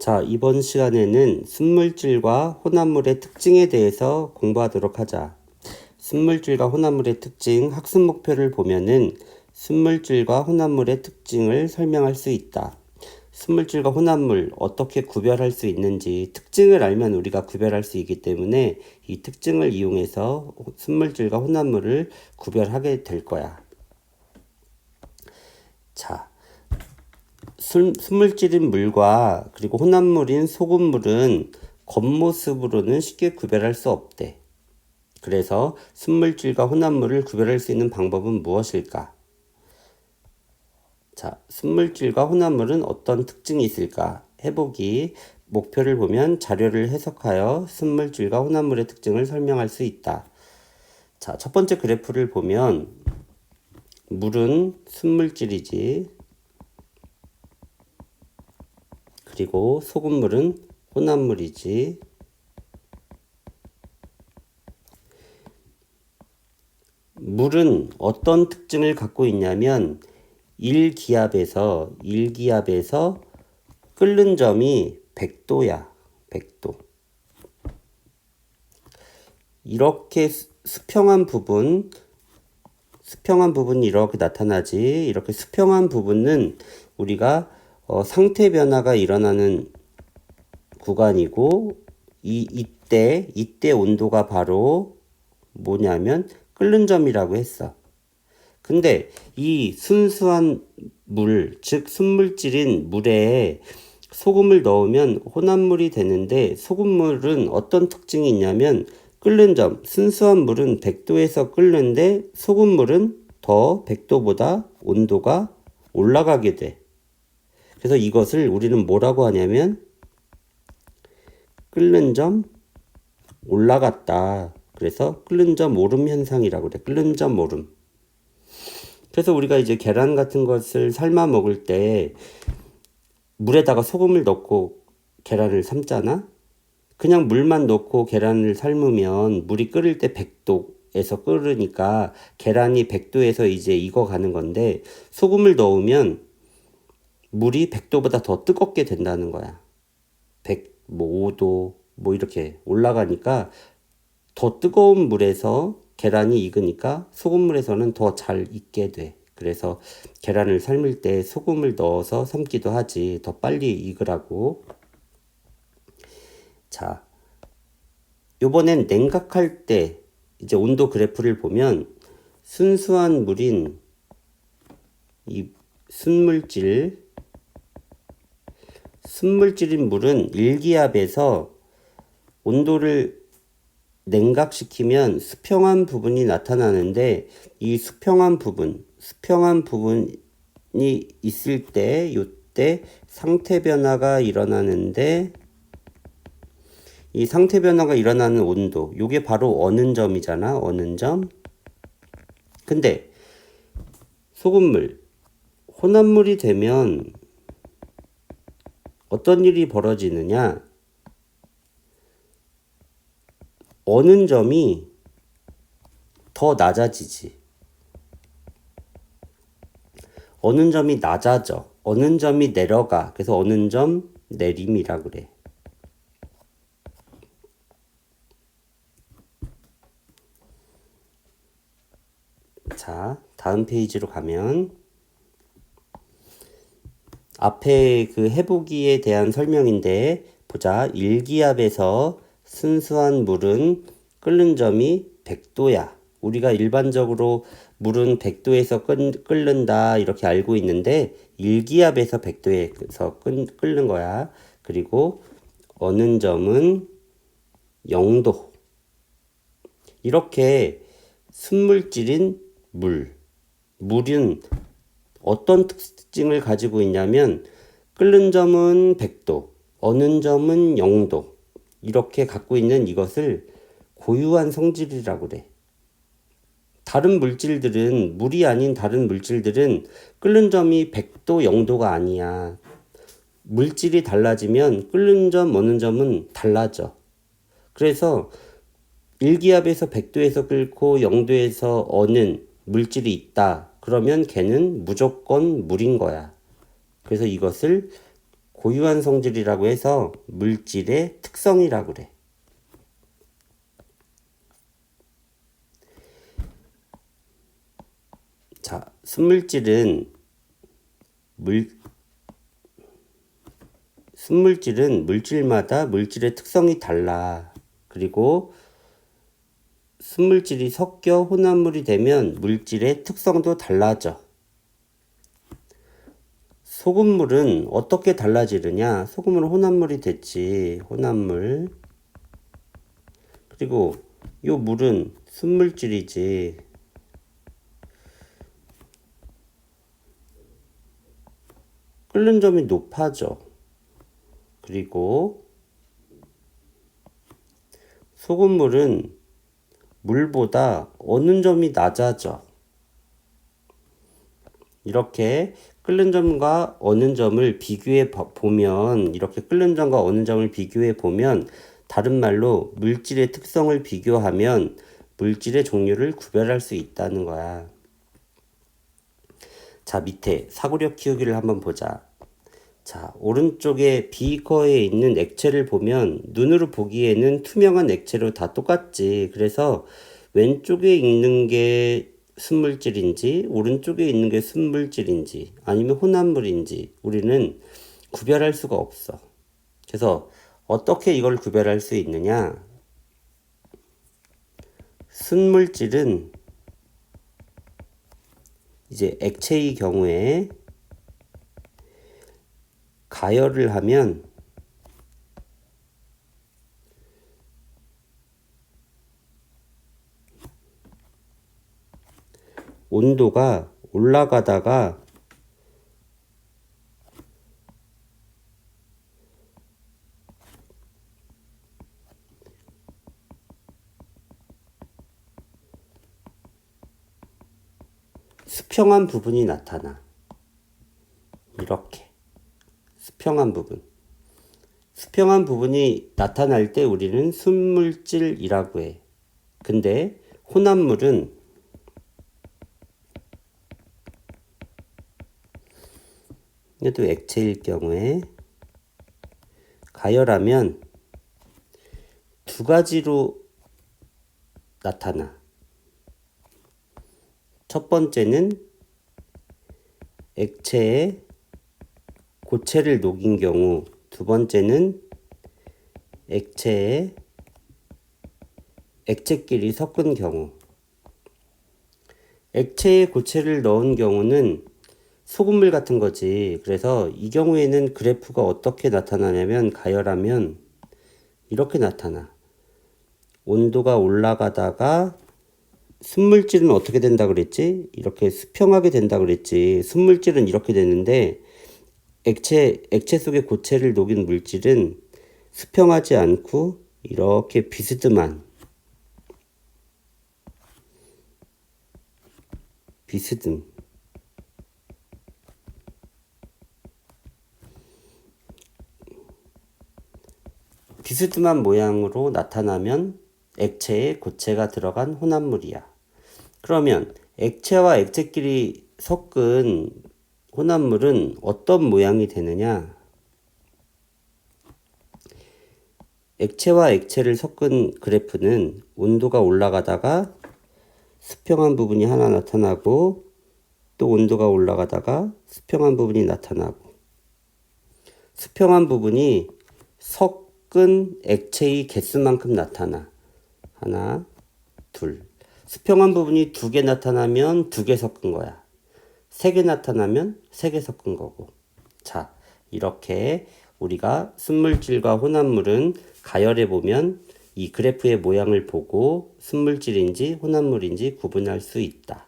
자, 이번 시간에는 순물질과 혼합물의 특징에 대해서 공부하도록 하자. 순물질과 혼합물의 특징, 학습 목표를 보면은 순물질과 혼합물의 특징을 설명할 수 있다. 순물질과 혼합물 어떻게 구별할 수 있는지 특징을 알면 우리가 구별할 수 있기 때문에 이 특징을 이용해서 순물질과 혼합물을 구별하게 될 거야. 자, 순물질인 물과 그리고 혼합물인 소금물은 겉모습으로는 쉽게 구별할 수 없대. 그래서 순물질과 혼합물을 구별할 수 있는 방법은 무엇일까? 자, 순물질과 혼합물은 어떤 특징이 있을까? 해보기. 목표를 보면 자료를 해석하여 순물질과 혼합물의 특징을 설명할 수 있다. 자, 첫 번째 그래프를 보면 물은 순물질이지. 그리고 소금물은 혼합물이지. 물은 어떤 특징을 갖고 있냐면 1기압에서 끓는 점이 100도야. 100도. 이렇게 수평한 부분이 이렇게 나타나지. 이렇게 수평한 부분은 우리가 상태 변화가 일어나는 구간이고 이때 온도가 바로 뭐냐면 끓는 점이라고 했어. 근데 이 순수한 물, 즉 순물질인 물에 소금을 넣으면 혼합물이 되는데 소금물은 어떤 특징이 있냐면 끓는 점, 순수한 물은 100도에서 끓는데 소금물은 더 100도보다 온도가 올라가게 돼. 그래서 이것을 우리는 뭐라고 하냐면 끓는 점 올라갔다. 그래서 끓는 점 오름 현상이라고 그래. 끓는 점 오름. 그래서 우리가 이제 계란 같은 것을 삶아 먹을 때 물에다가 소금을 넣고 계란을 삶잖아. 그냥 물만 넣고 계란을 삶으면 물이 끓을 때 100도에서 끓으니까 계란이 100도에서 이제 익어가는 건데 소금을 넣으면 물이 100도보다 더 뜨겁게 된다는 거야. 105도 이렇게 올라가니까 더 뜨거운 물에서 계란이 익으니까 소금물에서는 더 잘 익게 돼. 그래서 계란을 삶을 때 소금을 넣어서 삶기도 하지. 더 빨리 익으라고. 자, 요번엔 냉각할 때 이제 온도 그래프를 보면 순수한 물인 이 순물질인 물은 1기압에서 온도를 냉각시키면 수평한 부분이 나타나는데 이 수평한 부분이 있을 때 이때 상태 변화가 일어나는데 이 상태 변화가 일어나는 온도 요게 바로 어는 점이잖아. 어는 점. 근데 소금물 혼합물이 되면 어떤 일이 벌어지느냐? 어는 점이 더 낮아지지. 어는 점이 낮아져. 어는 점이 내려가. 그래서 어는 점 내림이라 그래. 자, 다음 페이지로 가면 앞에 그 해보기에 대한 설명인데 보자. 1기압에서 순수한 물은 끓는 점이 100도야. 우리가 일반적으로 물은 100도에서 끓는다 이렇게 알고 있는데 1기압에서 100도에서 끓는 거야. 그리고 어는 점은 0도. 이렇게 순물질인 물은 어떤 특징을 가지고 있냐면 끓는 점은 100도, 어는 점은 0도 이렇게 갖고 있는 이것을 고유한 성질이라고 그래. 다른 물질들은 물이 아닌 다른 물질들은 끓는 점이 100도, 0도가 아니야. 물질이 달라지면 끓는 점, 어는 점은 달라져. 그래서 1기압에서 100도에서 끓고 0도에서 어는 물질이 있다. 그러면 걔는 무조건 물인 거야. 그래서 이것을 고유한 성질이라고 해서 물질의 특성이라고 그래. 자, 순물질은 물질마다 물질의 특성이 달라. 그리고 순물질이 섞여 혼합물이 되면 물질의 특성도 달라져. 소금물은 어떻게 달라지느냐? 소금물은 혼합물이 됐지. 혼합물. 그리고 요 물은 순물질이지. 끓는 점이 높아져. 그리고 소금물은 물보다 어는 점이 낮아져. 이렇게 끓는 점과 어는 점을 비교해 보면, 이렇게 끓는 점과 어는 점을 비교해 보면, 다른 말로 물질의 특성을 비교하면 물질의 종류를 구별할 수 있다는 거야. 자, 밑에 사고력 키우기를 한번 보자. 자, 오른쪽에 비커에 있는 액체를 보면 눈으로 보기에는 투명한 액체로 다 똑같지. 그래서 왼쪽에 있는 게 순물질인지 오른쪽에 있는 게 순물질인지 아니면 혼합물인지 우리는 구별할 수가 없어. 그래서 어떻게 이걸 구별할 수 있느냐? 순물질은 이제 액체의 경우에 가열을 하면 온도가 올라가다가 수평한 부분이 나타나. 이렇게 수평한 부분. 수평한 부분이 나타날 때 우리는 순물질이라고 해. 근데 혼합물은 얘도 액체일 경우에 가열하면 두 가지로 나타나. 첫 번째는 액체에 고체를 녹인 경우, 두 번째는 액체에 액체끼리 섞은 경우. 액체에 고체를 넣은 경우는 소금물 같은 거지. 그래서 이 경우에는 그래프가 어떻게 나타나냐면 가열하면 이렇게 나타나. 온도가 올라가다가 순물질은 어떻게 된다 그랬지? 이렇게 수평하게 된다 그랬지. 순물질은 이렇게 되는데 액체 속에 고체를 녹인 물질은 수평하지 않고 이렇게 비스듬한 비스듬한 모양으로 나타나면 액체에 고체가 들어간 혼합물이야. 그러면 액체와 액체끼리 섞은 혼합물은 어떤 모양이 되느냐? 액체와 액체를 섞은 그래프는 온도가 올라가다가 수평한 부분이 하나 나타나고 또 온도가 올라가다가 수평한 부분이 나타나고 수평한 부분이 섞은 액체의 개수만큼 나타나. 하나, 둘. 수평한 부분이 두 개 나타나면 두 개 섞은 거야. 세 개 나타나면 세 개 섞은 거고. 자, 이렇게 우리가 순물질과 혼합물은 가열해 보면 이 그래프의 모양을 보고 순물질인지 혼합물인지 구분할 수 있다.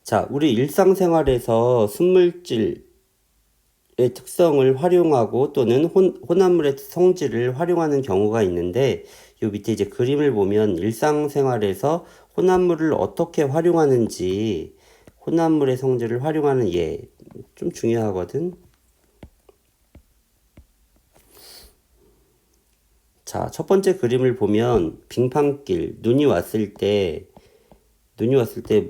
자, 우리 일상생활에서 순물질의 특성을 활용하고 또는 혼합물의 성질을 활용하는 경우가 있는데 요 밑에 이제 그림을 보면 일상생활에서 혼합물을 어떻게 활용하는지 혼합물의 성질을 활용하는 예 좀 중요하거든. 자, 첫 번째 그림을 보면 빙판길 눈이 왔을 때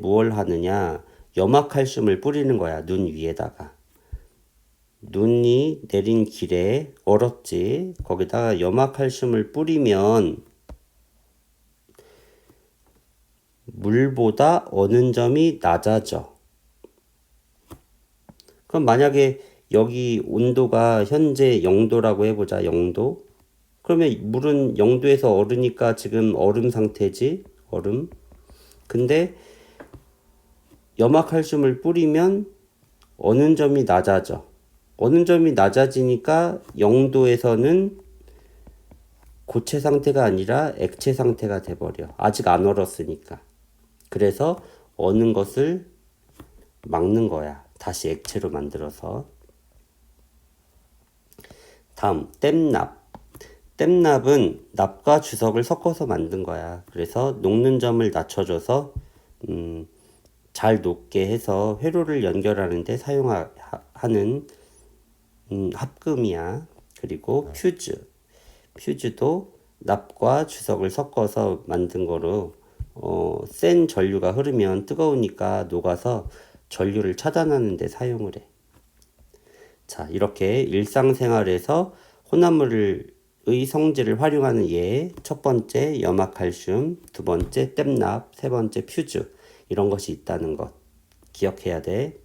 뭘 하느냐? 염화칼슘을 뿌리는 거야. 눈 위에다가. 눈이 내린 길에 얼었지. 거기다가 염화칼슘을 뿌리면 물보다 어는 점이 낮아져. 그럼 만약에 여기 온도가 현재 0도라고 해보자. 0도. 그러면 물은 0도에서 얼으니까 지금 얼음 상태지. 얼음. 근데 염화칼슘을 뿌리면 어는 점이 낮아져. 어는 점이 낮아지니까 0도에서는 고체 상태가 아니라 액체 상태가 돼버려. 아직 안 얼었으니까. 그래서 어는 것을 막는 거야. 다시 액체로 만들어서. 다음 땜납. 땜납은 납과 주석을 섞어서 만든 거야. 그래서 녹는 점을 낮춰줘서 잘 녹게 해서 회로를 연결하는데 사용하는 합금이야. 그리고 퓨즈. 퓨즈도 납과 주석을 섞어서 만든 거로 센 전류가 흐르면 뜨거우니까 녹아서 전류를 차단하는 데 사용을 해. 자, 이렇게 일상생활에서 혼합물의 성질을 활용하는 예. 첫 번째 염화칼슘, 두 번째 땜납, 세 번째 퓨즈. 이런 것이 있다는 것 기억해야 돼.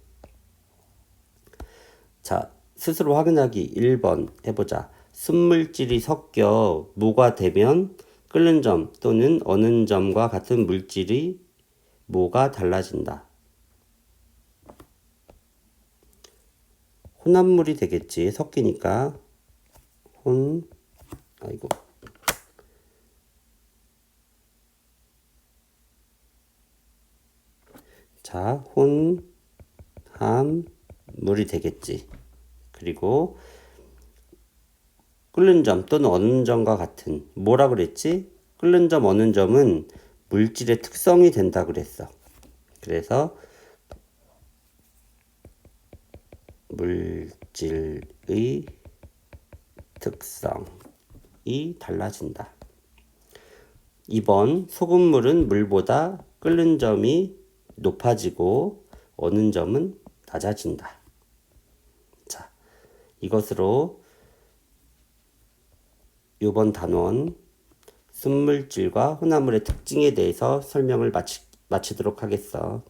자, 스스로 확인하기 1번 해보자. 순물질이 섞여 무가 되면 끓는 점 또는 어는 점과 같은 물질이 뭐가 달라진다. 혼합물이 되겠지. 섞이니까 아이고. 자, 혼합물이 되겠지. 그리고 끓는 점 또는 어는 점과 같은 뭐라 그랬지? 끓는 점, 어는 점은 물질의 특성이 된다 그랬어. 그래서 물질의 특성이 달라진다. 2번 소금물은 물보다 끓는 점이 높아지고 어는 점은 낮아진다. 자, 이것으로 이번 단원 순물질과 혼합물의 특징에 대해서 설명을 마치도록 하겠어.